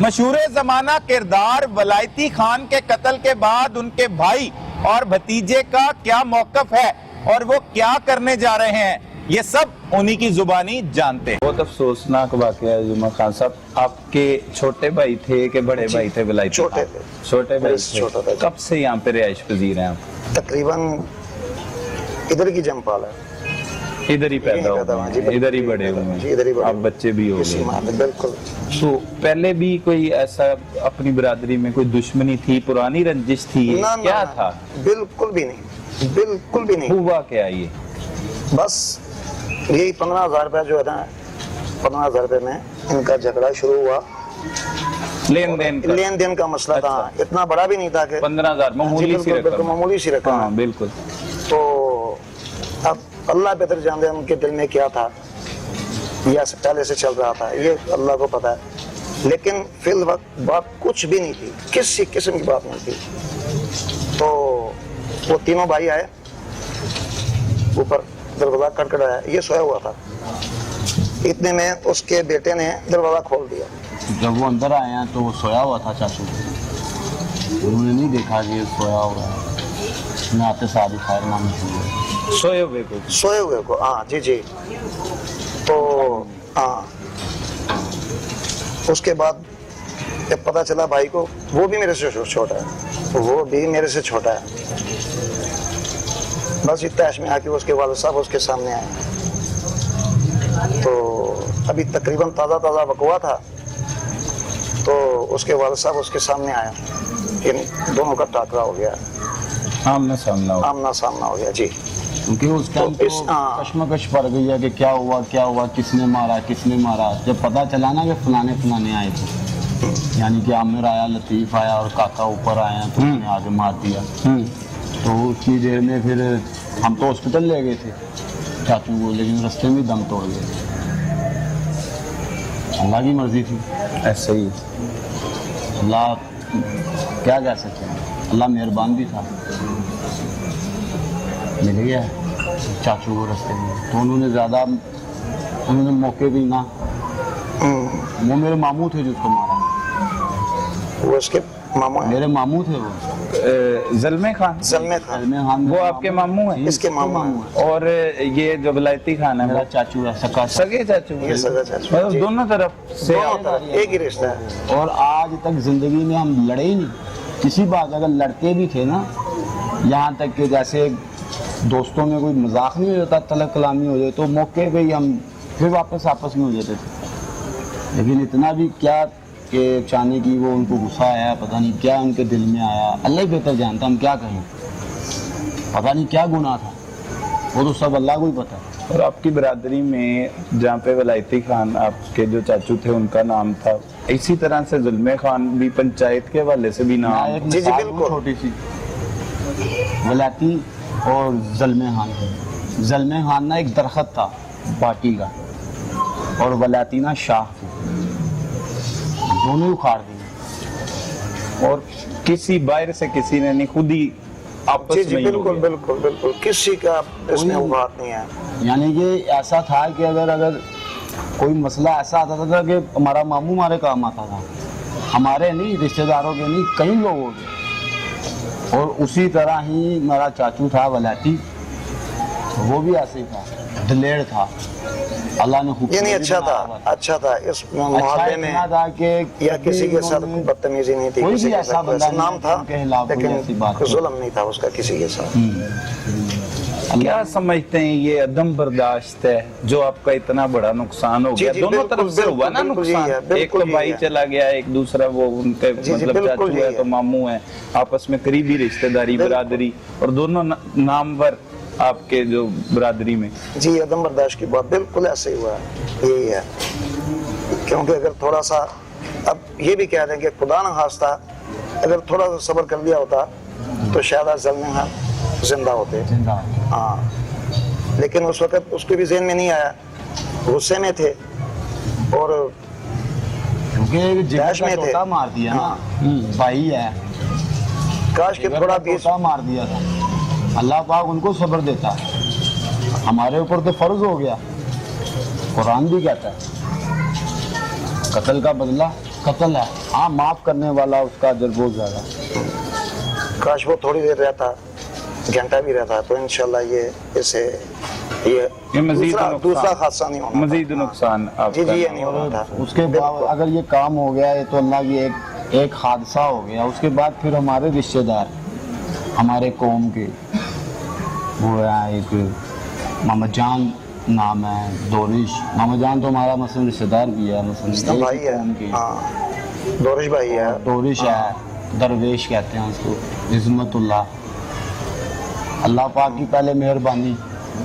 مشہور زمانہ کردار ولایتی خان کے قتل کے بعد ان کے بھائی اور بھتیجے کا کیا موقف ہے اور وہ کیا کرنے جا رہے ہیں، یہ سب انہی کی زبانی جانتے ہیں۔ بہت افسوسناک واقعہ ہے جمعہ خان صاحب، آپ کے چھوٹے بھائی تھے کہ بڑے بھائی تھے ولایتی خان؟ چھوٹے بھائی تھے۔ کب سے یہاں پہ رہائش پذیر ہیں آپ؟ تقریباً ادھر کی جمپال ہے، ادھر ہی پیدا ہوئے ہیں، ادھر ہی بڑے ہوئے ہیں، آپ بچے بھی ہو گئے۔ بالکل۔ تو پہلے بھی کوئی ایسا اپنی برادری میں کوئی دشمنی تھی، پرانی رنجش تھی، کیا تھا؟ بالکل بھی نہیں، بالکل بھی نہیں۔ ہوا کیا یہ؟ بس یہی 15,000 روپے جو ہے نا، 15,000 روپے میں ان کا جھگڑا شروع ہوا، لین دین کا مسئلہ تھا، اتنا بڑا بھی نہیں تھا کہ 15,000 معمولی سی رقم، معمولی سی رقم۔ ہاں بالکل۔ تو اب اللہ بہتر جانتے ہیں ان کے دل میں کیا تھا یا پہلے سے چل رہا تھا، یہ اللہ کو پتا ہے، لیکن فی الوقت بات کچھ بھی نہیں تھی، کسی قسم کی بات نہیں تھی۔ تو وہ تینوں بھائی آئے، اوپر دروازہ کھٹکھٹایا، یہ سویا ہوا تھا، اتنے میں اس کے بیٹے نے دروازہ کھول دیا۔ جب وہ اندر آئے ہیں تو وہ سویا ہوا تھا چاچو، انہوں نے نہیں دیکھا کہ یہ سویا ہوا ہے، میں آتے ساتھ ہی خیر نام سوئے ہوئے کو، ہاں جی جی۔ تو ہاں اس کے بعد جب پتا چلا بھائی کو، وہ بھی میرے سے چھوٹا ہے، وہ بھی میرے سے چھوٹا ہے، بس اتحاش میں آ کے اس کے والد صاحب اس کے سامنے آئے۔ تو ابھی تقریباً تازہ وقوع تھا، تو اس کے والد صاحب اس کے سامنے آیا، یعنی دونوں کا ٹاکرا ہو گیا، آمنا سامنا ہو گیا جی۔ کیونکہ اس ٹائم تو کشمکش پڑ گئی ہے کہ کیا ہوا، کس نے مارا۔ جب پتا چلا نا کہ فلانے آئے تھے، یعنی کہ عامر آیا، لطیف آیا اور کاکا اوپر آیا، تو انہوں نے آگے مار دیا۔ تو اتنی دیر میں پھر ہم تو ہاسپٹل لے گئے تھے چاچو کو، لیکن رستے میں دم توڑ گئے۔ اللہ کی مرضی تھی، ایسے ہی اللہ کیا کہہ سکتے ہیں، اللہ مہربان بھی تھا، مل گیا چاچو کو رستے میں۔ تو انہوں نے موقع بھی نہ، وہ میرے ماموں تھے جو اس کو مارا، وہ اس کے ماموں ہیں، میرے ماموں تھے وہ، زلمے خان وہ آپ کے ماموں ہیں؟ اس کے ماموں ہیں۔ اور یہ جو ولایتی خان ہے میرا چاچو ہے، سگے چاچو، مطلب دونوں طرف سے ایک ہی رشتہ ہے۔ اور آج تک زندگی میں ہم لڑے ہی نہیں کسی بات، اگر لڑتے بھی تھے نا، یہاں تک کہ جیسے دوستوں میں کوئی مذاق نہیں ہو جاتا، طلب کلامی ہو جائے تو موقع پہ ہی ہم پھر واپس آپس میں ہو جاتے تھے۔ لیکن اتنا بھی کیا کہ چاہنے کی وہ ان کو غصہ آیا، پتہ نہیں کیا ان کے دل میں آیا، اللہ ہی بہتر جانتا، ہم کیا کہیں، پتہ نہیں کیا گناہ تھا، وہ تو سب اللہ کو ہی پتہ ہے۔ اور آپ کی برادری میں جہاں پہ ولایتی خان آپ کے جو چاچو تھے ان کا نام تھا، اسی طرح سے زلمے خان بھی پنچایت کے حوالے سے بھی نام؟ ایک مثال چھوٹی سی، ولایتی اور زلمے خان نا ایک درخت تھا باٹی کا، اور ولایتی نا شاہ تھی، دونوں اکھاڑ دی، اور کسی باہر سے کسی نے نہیں، خود ہی آپس میں ہی ہو گیا۔ بالکل کسی کا اس میں بات نہیں ہے۔ یعنی کہ ایسا تھا کہ اگر کوئی مسئلہ ایسا آتا تھا کہ ہمارا ماموں ہمارے کام آتا تھا، ہمارے نہیں، رشتہ داروں کے نہیں، کئی لوگوں کے۔ اور اسی طرح ہی میرا چاچو تھا ولایتی، وہ بھی ایسے ہی تھا، دلیر تھا، اللہ نے یعنی اچھا تھا اس محلے میں، یا کسی کے ساتھ بدتمیزی نہیں تھی، کسی کے ساتھ نام تھا لیکن ظلم نہیں تھا اس کا کسی کے ساتھ۔ کیا سمجھتے ہیں یہ عدم برداشت ہے جو آپ کا اتنا بڑا نقصان ہو گیا؟ دونوں طرف سے ہوا نا نقصان، ایک تو بھائی چلا گیا، ایک دوسرا وہ ان کے مطلب چاچو ہے تو ماموں ہے، آپس میں قریبی رشتہ داری، برادری، اور دونوں نامور آپ کے جو برادری میں۔ جی عدم برداشت کی بات بالکل ایسے ہی ہوا ہے، یہی ہے، کیونکہ اگر تھوڑا سا، اب یہ بھی کہہ دیں کہ خدا نہ خواستہ اگر تھوڑا سا صبر کر لیا ہوتا تو شاید زلمے خان زندہ ہوتے، ہاں، لیکن اس وقت اس کے بھی ذہن میں نہیں آیا، غصے میں تھے اور کیونکہ جیش میں تھے، مار دیا نا، بھائی ہے، کاش کہ تھوڑا بھی مار دیا تھا، اللہ پاک ان کو صبر دیتا ہے، ہمارے اوپر تو فرض ہو گیا، قرآن بھی کہتا ہے قتل کا بدلہ قتل ہے. ہاں معاف کرنے والا اس کا اجر بہت زیادہ. کاش وہ تھوڑی دیر رہتا, گھنٹہ بھی رہتا, تو انشاءاللہ یہ اسے یہ مزید دوسرا حادثہ نہیں ہونا, مزید نقصان آپ جی کا. جی یہ نہیں ہونا تھا. اس کے بعد اگر یہ کام ہو گیا ہے تو اللہ کی ایک حادثہ ہو گیا. اس کے بعد پھر ہمارے رشتہ دار, ہمارے قوم کے, وہ ہے ایک محمد جان نام ہے, دورش محمد جان, تو ہمارا مثلا رشتہ دار بھی ہے, مثلا بھائی ہے, ہاں دورش بھائی ہے, دورش ہے, درویش کہتے ہیں اس کو, عظمت اللہ. اللہ پاک کی پہلے مہربانی,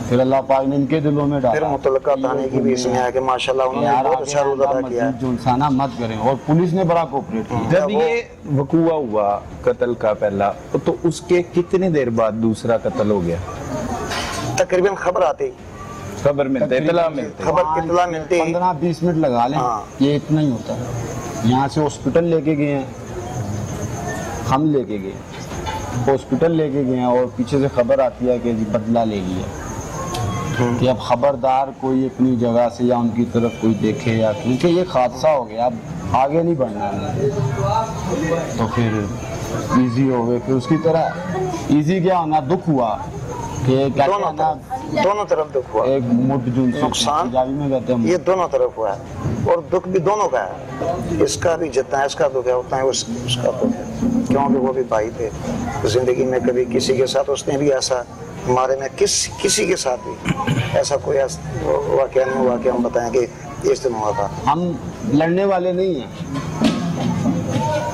پھر اللہ پاک نے ان کے دلوں میں پھر ڈالا. متعلقہ تانے کی بھی اس میں ہے کہ ماشاءاللہ انہوں نے بہت اچھا رول ادا کیا ہے. جو انسانہ مت کریں, اور پولیس نے بڑا کوپریٹ کیا. جب یہ وقوع ہوا قتل کا پہلا, تو اس کے کتنے دیر بعد دوسرا قتل ہو گیا؟ تقریباً خبر آتی, خبر ملتے, اطلاع ملتے. خبر اطلاع ملتی, 15-20 منٹ لگا لیں, یہ اتنا ہی ہوتا ہے. یہاں سے ہاسپٹل لے کے گئے ہیں, ہم لے کے گئے ہاسپٹل لے کے گئے ہیں, اور پیچھے سے خبر آتی ہے کہ جی بدلہ لے لیا, کہ اب خبردار کوئی اپنی جگہ سے یا ان کی طرف کوئی دیکھے, یا کیونکہ یہ حادثہ ہو گیا, اب آگے نہیں بڑھنا ہے. تو پھر ایزی ہو گئے. پھر اس کی طرح ایزی کیا ہونا, دکھ ہوا کہ دونوں طرف دکھ ہوا, ایک مٹ جو نقصان پنجابی میں کہتے ہیں, یہ دونوں طرف ہوا ہے, اور دکھ بھی دونوں کا ہے. اس کا بھی جتنا اس کا دکھ ہے اتنا ہی اس کا دکھ ہے, کیونکہ وہ بھی بھائی تھے. زندگی میں کبھی کسی کے ساتھ اس نے بھی ایسا, ہمارے میں کسی کے ساتھ بھی ایسا کوئی واقعہ نہیں ہوا کہ ہم بتائیں کہ اس دن ہوا تھا. ہم لڑنے والے نہیں ہیں,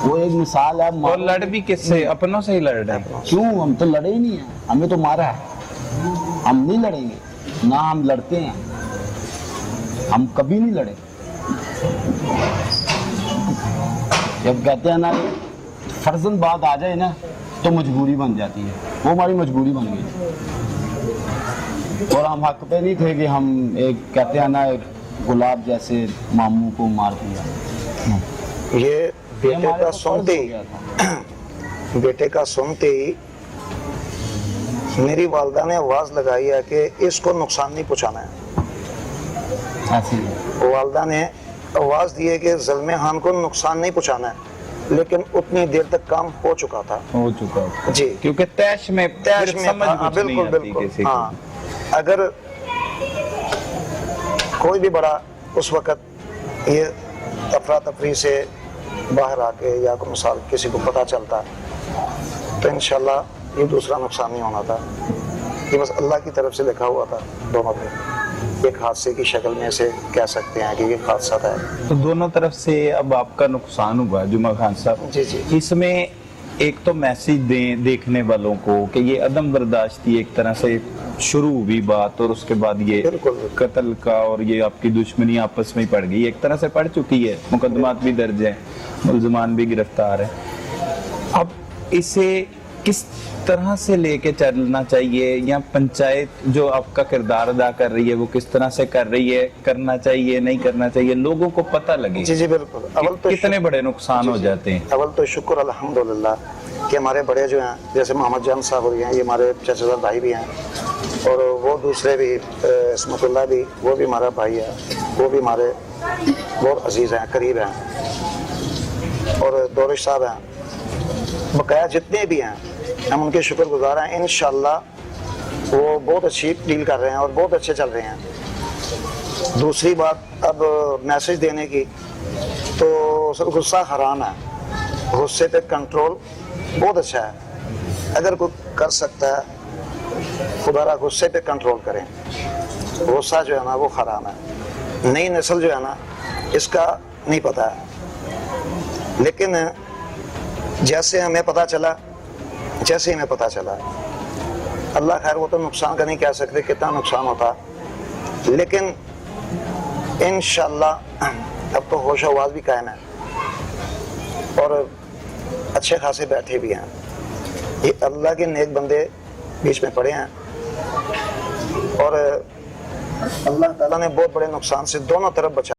وہ ایک مثال ہے. اور لڑ بھی کس سے؟ اپنوں سے ہی لڑ رہے ہیں. کیوں, ہم تو لڑے ہی نہیں ہیں, ہمیں تو مارا ہے. ہم نہیں لڑیں گے, نہ ہم لڑتے ہیں, ہم کبھی نہیں لڑے. جب کہتے ہیں نا فرضاً بات آ جائے نا تو مجبوری بن جاتی ہے, وہ ہماری مجبوری بن گئی. اور ہم حق پہ نہیں تھے کہ ہم ایک کہتے ہیں نا ایک گلاب جیسے ماموں کو مار دیا. یہ بیٹے کا سنتے ہی, بیٹے کا سنتے ہی میری والدہ نے آواز لگائی ہے کہ اس کو نقصان نہیں پہنچانا ہے. ایسے والدہ نے آواز دی ہے کہ زلمے خان کو نقصان نہیں پہنچانا ہے, لیکن اتنی دیر تک کام ہو چکا تھا. جی, کیونکہ تیش میں بالکل بالکل. ہاں, اگر کوئی بھی بڑا اس وقت یہ افراتفری سے باہر آ کے یا کوئی مثال کسی کو پتہ چلتا تو انشاءاللہ یہ دوسرا نقصان نہیں ہونا تھا. یہ بس اللہ کی طرف سے لکھا ہوا تھا دونوں پہ. ایک حادثے کی شکل میں سے کہہ سکتے ہیں کہ یہ حادثہ تھا. تو دونوں طرف سے اب آپ کا نقصان ہوا جمعہ خان صاحب. جی جی. اس میں ایک تو میسیج دیں دیکھنے والوں کو کہ یہ عدم برداشتی ایک طرح سے شروع ہوئی بات, اور اس کے بعد یہ قتل کا اور یہ آپ کی دشمنی آپس میں پڑ گئی, ایک طرح سے پڑ چکی ہے, مقدمات بھی درج ہیں, ملزمان بھی گرفتار ہیں. اب اسے کس طرح سے لے کے چلنا چاہیے, یا پنچایت جو آپ کا کردار ادا کر رہی ہے وہ کس طرح سے کر رہی ہے, کرنا چاہیے نہیں کرنا چاہیے, لوگوں کو پتہ لگے جی جی بالکل. اول تو کتنے بڑے نقصان ہو جاتے ہیں. اول تو شکر الحمدللہ کہ ہمارے بڑے جو ہیں جیسے محمد جان صاحب ہوئی ہیں, یہ ہمارے چچا زاد بھائی بھی ہیں, اور وہ دوسرے بھی عصمت اللہ بھی, وہ بھی ہمارا بھائی ہے, وہ بھی ہمارے بہت عزیز ہیں, قریب ہیں, اور دورش صاحب ہیں, بقایا جتنے بھی ہیں ہم ان کے شکر گزار ہیں. انشاءاللہ وہ بہت اچھی ڈیل کر رہے ہیں اور بہت اچھے چل رہے ہیں. دوسری بات اب میسج دینے کی, تو غصہ حرام ہے, غصے پہ کنٹرول بہت اچھا ہے. اگر کوئی کر سکتا ہے خدا را غصے پہ کنٹرول کریں. غصہ جو ہے نا وہ حرام ہے. نئی نسل جو ہے نا اس کا نہیں پتہ ہے, لیکن جیسے ہمیں پتہ چلا, جیسے ہمیں پتہ چلا, اللہ خیر وہ تو نقصان کا نہیں کہہ سکتے کتنا نقصان ہوتا, لیکن انشاءاللہ اب تو ہوش و آواز بھی قائم ہے اور اچھے خاصے بیٹھے بھی ہیں. یہ اللہ کے نیک بندے بیچ میں پڑے ہیں, اور اللہ تعالیٰ نے بہت بڑے نقصان سے دونوں طرف بچا.